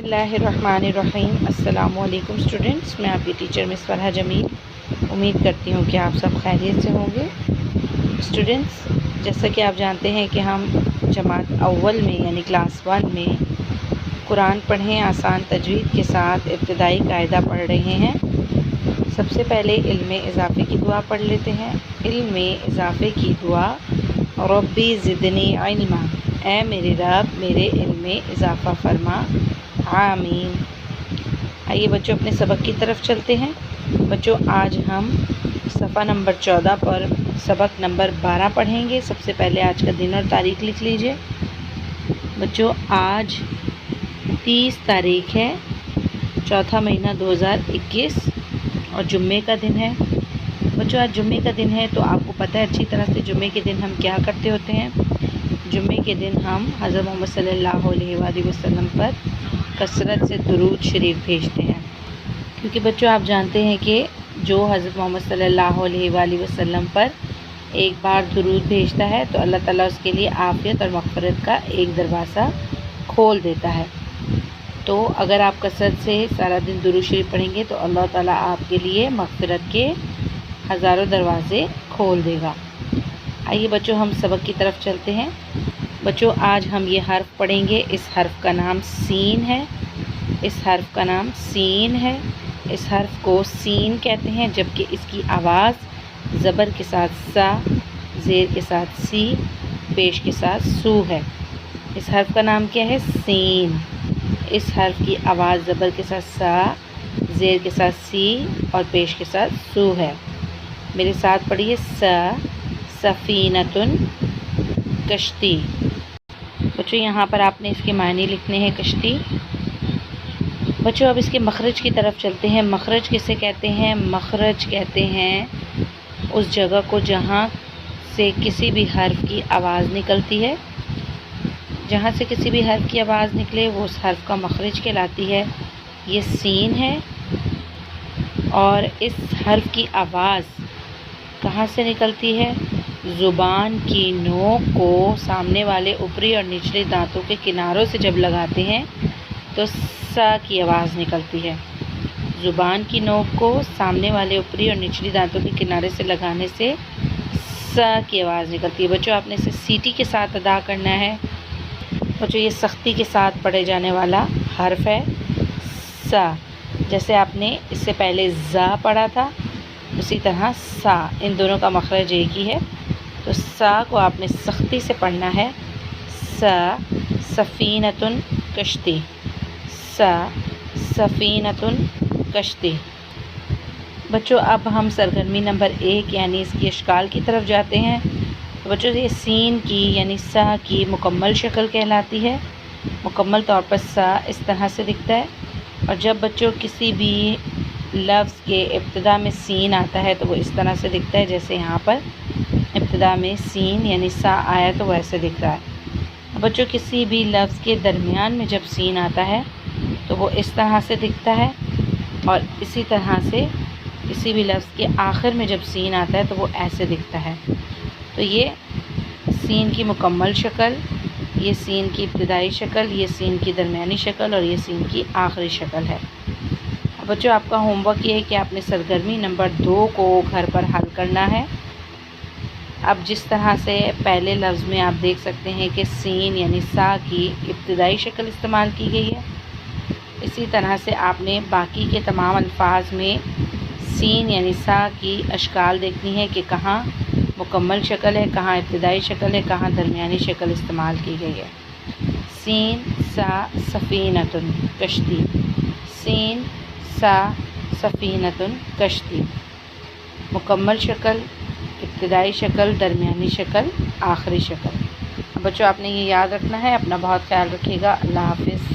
बिस्मिल्लाहिर्रहमानिर्रहीम। अस्सलामु अलैकुम स्टूडेंट्स, मैं आपकी टीचर मिस फरहा जमील। उम्मीद करती हूँ कि आप सब खैरियत से होंगे। स्टूडेंट्स, जैसा कि आप जानते हैं कि हम जमात अव्वल में यानी क्लास 1 में कुरान पढ़ें आसान तजवीद के साथ इब्तिदाई कायदा पढ़ रहे हैं। सबसे पहले इल्म इज़ाफ़े की दुआ पढ़ लेते हैं। इल्म इज़ाफ़े की दुआ, रब्बी ज़िदनी इल्मा, ऐ मेरे रब मेरे इल्म में इज़ाफ़ा फरमा, आमीन। आइए बच्चों, अपने सबक की तरफ चलते हैं। बच्चों, आज हम सफ़ा नंबर 14 पर सबक नंबर 12 पढ़ेंगे। सबसे पहले आज का दिन और तारीख़ लिख लीजिए। बच्चों, आज 30 तारीख़ है, चौथा महीना 2021 और जुम्मे का दिन है। बच्चों, आज जुम्मे का दिन है तो आपको पता है अच्छी तरह से जुम्मे के दिन हम क्या करते होते हैं। जुम्मे के दिन हम हज़रत मोहम्मद सल्लल्लाहु अलैहि वसल्लम पर कसरत से दुरूद शरीफ भेजते हैं, क्योंकि बच्चों आप जानते हैं कि जो हज़रत मोहम्मद सल्लल्लाहु अलैहि वसल्लम पर एक बार दुरूद भेजता है तो अल्लाह ताला उसके लिए आफ़ियत और मग़फ़िरत का एक दरवाज़ा खोल देता है। तो अगर आप कसरत से सारा दिन दुरूद शरीफ पढ़ेंगे तो अल्लाह ताला आपके लिए मग़फ़िरत के हज़ारों दरवाज़े खोल देगा। आइए बच्चों, हम सबक की तरफ चलते हैं। बच्चों, आज हम ये हर्फ पढ़ेंगे। इस हर्फ का नाम सीन है। इस हर्फ का नाम सीन है। इस हर्फ को सीन कहते हैं, जबकि इसकी आवाज़ ज़बर के साथ सा, ज़ेर के साथ सी, पेश के साथ सू है। इस हर्फ का नाम क्या है? सीन। इस हर्फ की आवाज़ ज़बर के साथ सा, ज़ेर के साथ सी और पेश के साथ सू है। मेरे साथ पढ़िए। सफ़ीनतुन, कश्ती। बच्चों, यहाँ पर आपने इसके मायने लिखने हैं, कश्ती। बच्चों, अब इसके मखरज की तरफ चलते हैं। मखरज किसे कहते हैं? मखरज कहते हैं उस जगह को जहाँ से किसी भी हर्फ की आवाज़ निकलती है। जहाँ से किसी भी हर्फ की आवाज़ निकले वो उस हर्फ का मखरज कहलाती है। ये सीन है और इस हर्फ की आवाज़ कहाँ से निकलती है? ज़ुबान की नोक को सामने वाले ऊपरी और निचले दांतों के किनारों से जब लगाते हैं तो सा की आवाज़ निकलती है। ज़ुबान की नोक को सामने वाले ऊपरी और निचली दांतों के किनारे से लगाने से सा की आवाज़ निकलती है। बच्चों, आपने इसे सीटी के साथ अदा करना है। बच्चों, ये सख्ती के साथ पढ़े जाने वाला हर्फ है सा। जैसे आपने इससे पहले ज़ा पढ़ा था, उसी तरह सा, इन दोनों का मखरज एक ही है। तो सा को आपने सख्ती से पढ़ना है। सा सफ़ीनतुन कश्ती, सा सफ़ीनतुन कश्ती। बच्चों, अब हम सरगर्मी नंबर 1 यानी इसकी अशकाल की तरफ जाते हैं। तो बच्चों, ये सीन की यानी सा की मुकम्मल शक्ल कहलाती है। मुकम्मल तौर पर सा इस तरह से दिखता है। और जब बच्चों किसी भी लफ्ज़ के इब्तिदा में सीन आता है तो वो इस तरह से दिखता है, जैसे यहाँ पर इब्तिदा में सीन यानी सा आया तो वैसे दिख रहा है। बच्चों, किसी भी लफ्ज़ के दरमियान में जब सीन आता है तो वो इस तरह से दिखता है, और इसी तरह से किसी भी लफ्ज़ के आखिर में जब सीन आता है तो वो ऐसे दिखता है। तो ये सीन की मुकम्मल शक्ल, ये सीन की इब्तिदाई शक्ल, ये सीन की दरमियानी शक्ल और ये सीन की आखिरी शक्ल है। बच्चों, आपका होमवर्क ये है कि आपने सरगर्मी नंबर 2 को घर पर हल करना है। अब जिस तरह से पहले लफ्ज़ में आप देख सकते हैं कि सीन यानी सा की इब्तिदाई शक्ल इस्तेमाल की गई है, इसी तरह से आपने बाकी के तमाम अल्फाज में सीन यानी सा की अशकाल देखनी है कि कहाँ मुकम्मल शक्ल है, कहाँ इब्तिदाई शक्ल है, कहाँ दरमियानी शक्ल इस्तेमाल की गई है। सीन सा सफ़ीनतुन कश्ती, सीन सा सफ़ीनतुन कश्ती। मुकम्मल शक्ल, इब्तिदाई शक्ल, दरमियानी शक्ल, आखिरी शक्ल। बच्चों, आपने ये याद रखना है। अपना बहुत ख्याल रखिएगा। अल्लाह हाफ़िज़।